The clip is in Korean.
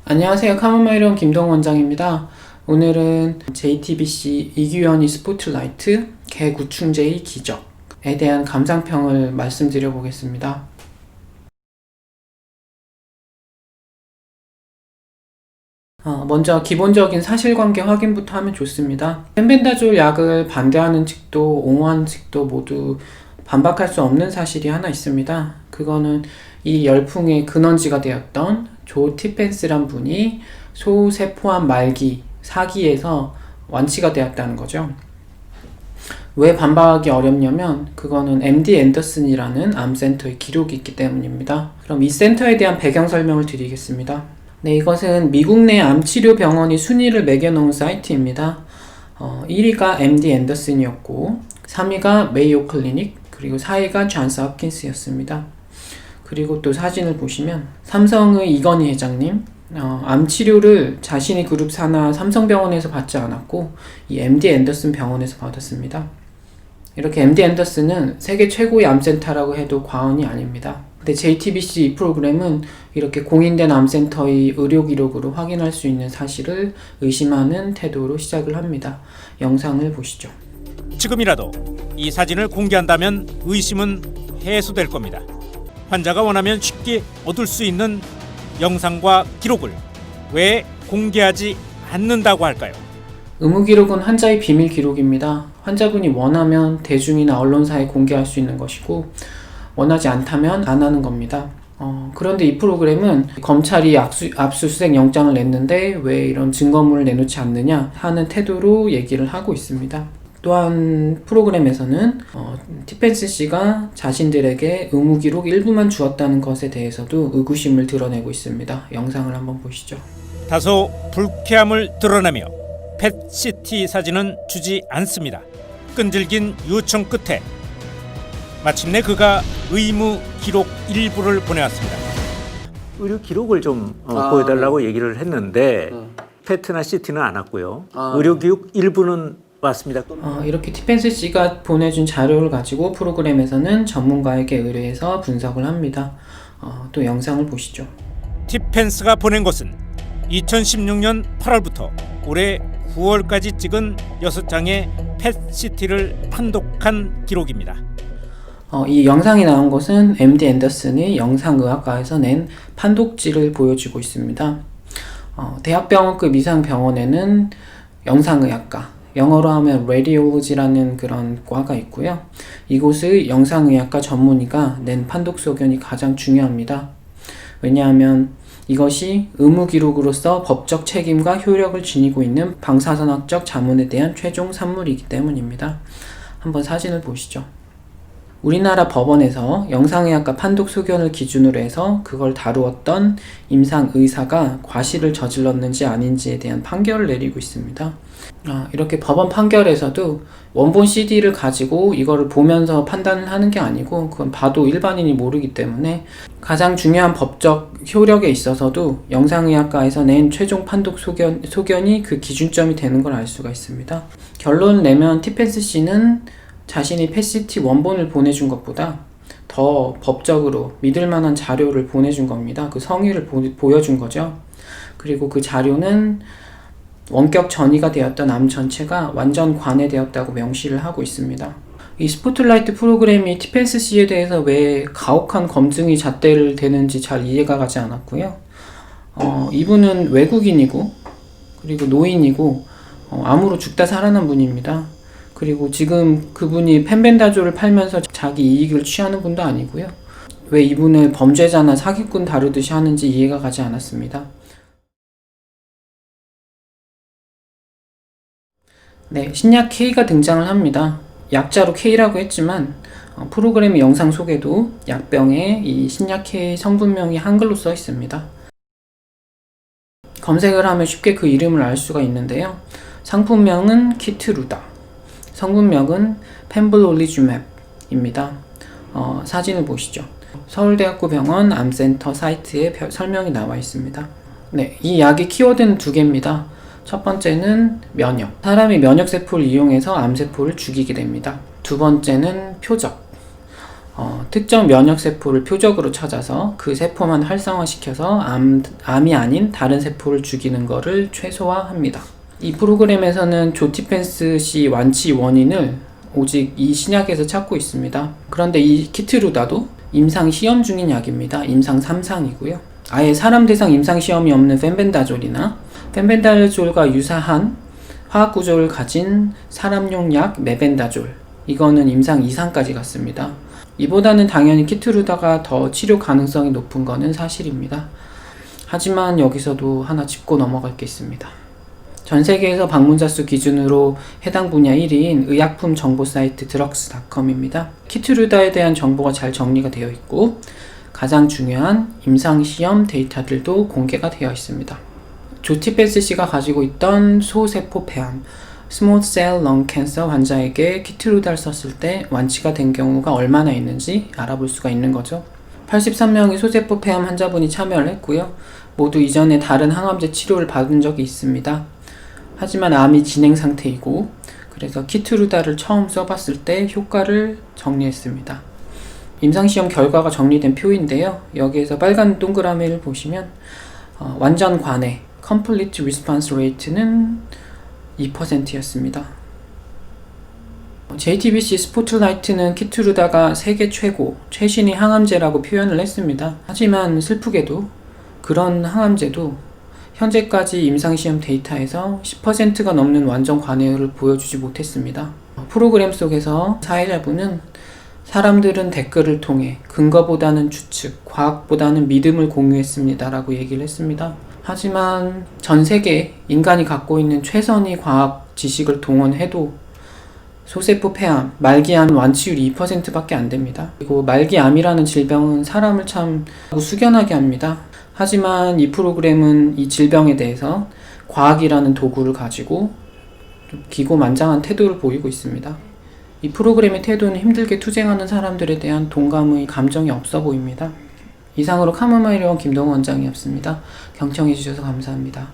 안녕하세요. 카모마일원 김동원 원장입니다. 오늘은 JTBC 이규현이 스포트라이트 개구충제의 기적에 대한 감상평을 말씀드려 보겠습니다. 먼저 기본적인 사실관계 확인부터 하면 좋습니다. 펜벤다졸 약을 반대하는 측도 옹호하는 측도 모두 반박할 수 없는 사실이 하나 있습니다. 그거는 이 열풍의 근원지가 되었던 조 티펜스란 분이 소세포암 말기 사기에서 완치가 되었다는 거죠. 왜 반박하기 어렵냐면 그거는 MD 앤더슨이라는 암센터의 기록이 있기 때문입니다. 그럼 이 센터에 대한 배경 설명을 드리겠습니다. 네, 이것은 미국 내 암치료 병원이 순위를 매겨놓은 사이트입니다. 1위가 MD 앤더슨이었고 3위가 메이오 클리닉, 그리고 4위가 존스 홉킨스였습니다. 그리고 또 사진을 보시면 삼성의 이건희 회장님, 암치료를 자신이 그룹 산하 삼성병원에서 받지 않았고 이 MD 앤더슨 병원에서 받았습니다. 이렇게 MD 앤더슨은 세계 최고의 암센터라고 해도 과언이 아닙니다. 근데 JTBC 이 프로그램은 이렇게 공인된 암센터의 의료 기록으로 확인할 수 있는 사실을 의심하는 태도로 시작을 합니다. 영상을 보시죠. 지금이라도 이 사진을 공개한다면 의심은 해소될 겁니다. 환자가 원하면 쉽게 얻을 수 있는 영상과 기록을 왜 공개하지 않는다고 할까요? 의무기록은 환자의 비밀 기록입니다. 환자분이 원하면 대중이나 언론사에 공개할 수 있는 것이고 원하지 않다면 안 하는 겁니다. 그런데 이 프로그램은 검찰이 압수수색 영장을 냈는데 왜 이런 증거물을 내놓지 않느냐 하는 태도로 얘기를 하고 있습니다. 또한 프로그램에서는 티펜스 씨가 자신들에게 의무기록 일부만 주었다는 것에 대해서도 의구심을 드러내고 있습니다. 영상을 한번 보시죠. 다소 불쾌함을 드러내며 펫CT 사진은 주지 않습니다. 끈질긴 요청 끝에 마침내 그가 의무 기록 일부를 보내왔습니다. 의료 기록을 좀 보여달라고 얘기를 했는데 PET나 CT는 안 왔고요. 의료 기록 일부는 왔습니다. 이렇게 티펜스 씨가 보내준 자료를 가지고 프로그램에서는 전문가에게 의뢰해서 분석을 합니다. 또 영상을 보시죠. 티펜스가 보낸 것은 2016년 8월부터 올해 9월까지 찍은 6장의 펫CT를 판독한 기록입니다. 이 영상이 나온 것은 MD 앤더슨이 영상의학과에서 낸 판독지를 보여주고 있습니다. 대학병원급 이상 병원에는 영상의학과, 영어로 하면 Radiology라는 그런 과가 있고요. 이곳의 영상의학과 전문의가 낸 판독 소견이 가장 중요합니다. 왜냐하면 이것이 의무기록으로서 법적 책임과 효력을 지니고 있는 방사선학적 자문에 대한 최종 산물이기 때문입니다. 한번 사진을 보시죠. 우리나라 법원에서 영상의학과 판독 소견을 기준으로 해서 그걸 다루었던 임상의사가 과실을 저질렀는지 아닌지에 대한 판결을 내리고 있습니다. 이렇게 법원 판결에서도 원본 CD를 가지고 이거를 보면서 판단을 하는 게 아니고 그건 봐도 일반인이 모르기 때문에 가장 중요한 법적 효력에 있어서도 영상의학과에서 낸 최종 판독 소견이 그 기준점이 되는 걸 알 수가 있습니다. 결론을 내면 티펜스 씨는 자신이 펫CT 원본을 보내준 것보다 더 법적으로 믿을 만한 자료를 보내준 겁니다. 그 성의를 보여준 거죠. 그리고 그 자료는 원격 전이가 되었던 암 전체가 완전 관해되었다고 명시를 하고 있습니다. 이 스포트라이트 프로그램이 티펜스 씨에 대해서 왜 가혹한 검증이 잣대를 대는지 잘 이해가 가지 않았고요. 이분은 외국인이고 그리고 노인이고 암으로 죽다 살아난 분입니다. 그리고 지금 그분이 펜벤다졸을 팔면서 자기 이익을 취하는 분도 아니고요. 왜 이분을 범죄자나 사기꾼 다루듯이 하는지 이해가 가지 않았습니다. 네, 신약 K가 등장을 합니다. 약자로 K라고 했지만 프로그램의 영상 속에도 약병에 이 신약 K 성분명이 한글로 써 있습니다. 검색을 하면 쉽게 그 이름을 알 수가 있는데요. 상품명은 키트루다, 성분명은 펜블롤리주맵입니다. 사진을 보시죠. 서울대학교 병원 암센터 사이트에 설명이 나와 있습니다. 네, 이 약의 키워드는 두 개입니다. 첫 번째는 면역. 사람이 면역세포를 이용해서 암세포를 죽이게 됩니다. 두 번째는 표적. 특정 면역세포를 표적으로 찾아서 그 세포만 활성화시켜서 암이 아닌 다른 세포를 죽이는 것을 최소화합니다. 이 프로그램에서는 조티펜스 씨 완치 원인을 오직 이 신약에서 찾고 있습니다. 그런데 이 키트루다도 임상 시험 중인 약입니다. 임상 3상이고요. 아예 사람 대상 임상 시험이 없는 펜벤다졸이나 펜벤다졸과 유사한 화학 구조를 가진 사람용 약 메벤다졸, 이거는 임상 2상까지 갔습니다. 이보다는 당연히 키트루다가 더 치료 가능성이 높은 것은 사실입니다. 하지만 여기서도 하나 짚고 넘어갈 게 있습니다. 전 세계에서 방문자 수 기준으로 해당 분야 1위인 의약품 정보 사이트 drugs.com입니다. 키트루다에 대한 정보가 잘 정리가 되어 있고 가장 중요한 임상시험 데이터들도 공개가 되어 있습니다. 조티펜스 씨가 가지고 있던 소세포 폐암, 스몰 셀 렁 캔서 환자에게 키트루다를 썼을 때 완치가 된 경우가 얼마나 있는지 알아볼 수가 있는 거죠. 83명의 소세포 폐암 환자분이 참여를 했고요. 모두 이전에 다른 항암제 치료를 받은 적이 있습니다. 하지만 암이 진행 상태이고 그래서 키트루다를 처음 써봤을 때 효과를 정리했습니다. 임상시험 결과가 정리된 표인데요. 여기에서 빨간 동그라미를 보시면 완전 관해 Complete Response Rate는 2%였습니다. JTBC 스포트라이트는 키트루다가 세계 최고, 최신의 항암제라고 표현을 했습니다. 하지만 슬프게도 그런 항암제도 현재까지 임상시험 데이터에서 10%가 넘는 완전 관해율을 보여주지 못했습니다. 프로그램 속에서 사회자분은 사람들은 댓글을 통해 근거보다는 추측, 과학보다는 믿음을 공유했습니다 라고 얘기를 했습니다. 하지만 전 세계 인간이 갖고 있는 최선의 과학 지식을 동원해도 소세포 폐암, 말기암 완치율이 2%밖에 안 됩니다. 그리고 말기암이라는 질병은 사람을 참 숙연하게 합니다. 하지만 이 프로그램은 이 질병에 대해서 과학이라는 도구를 가지고 좀 기고만장한 태도를 보이고 있습니다. 이 프로그램의 태도는 힘들게 투쟁하는 사람들에 대한 동감의 감정이 없어 보입니다. 이상으로 카모마일의원 김동원 원장이었습니다. 경청해 주셔서 감사합니다.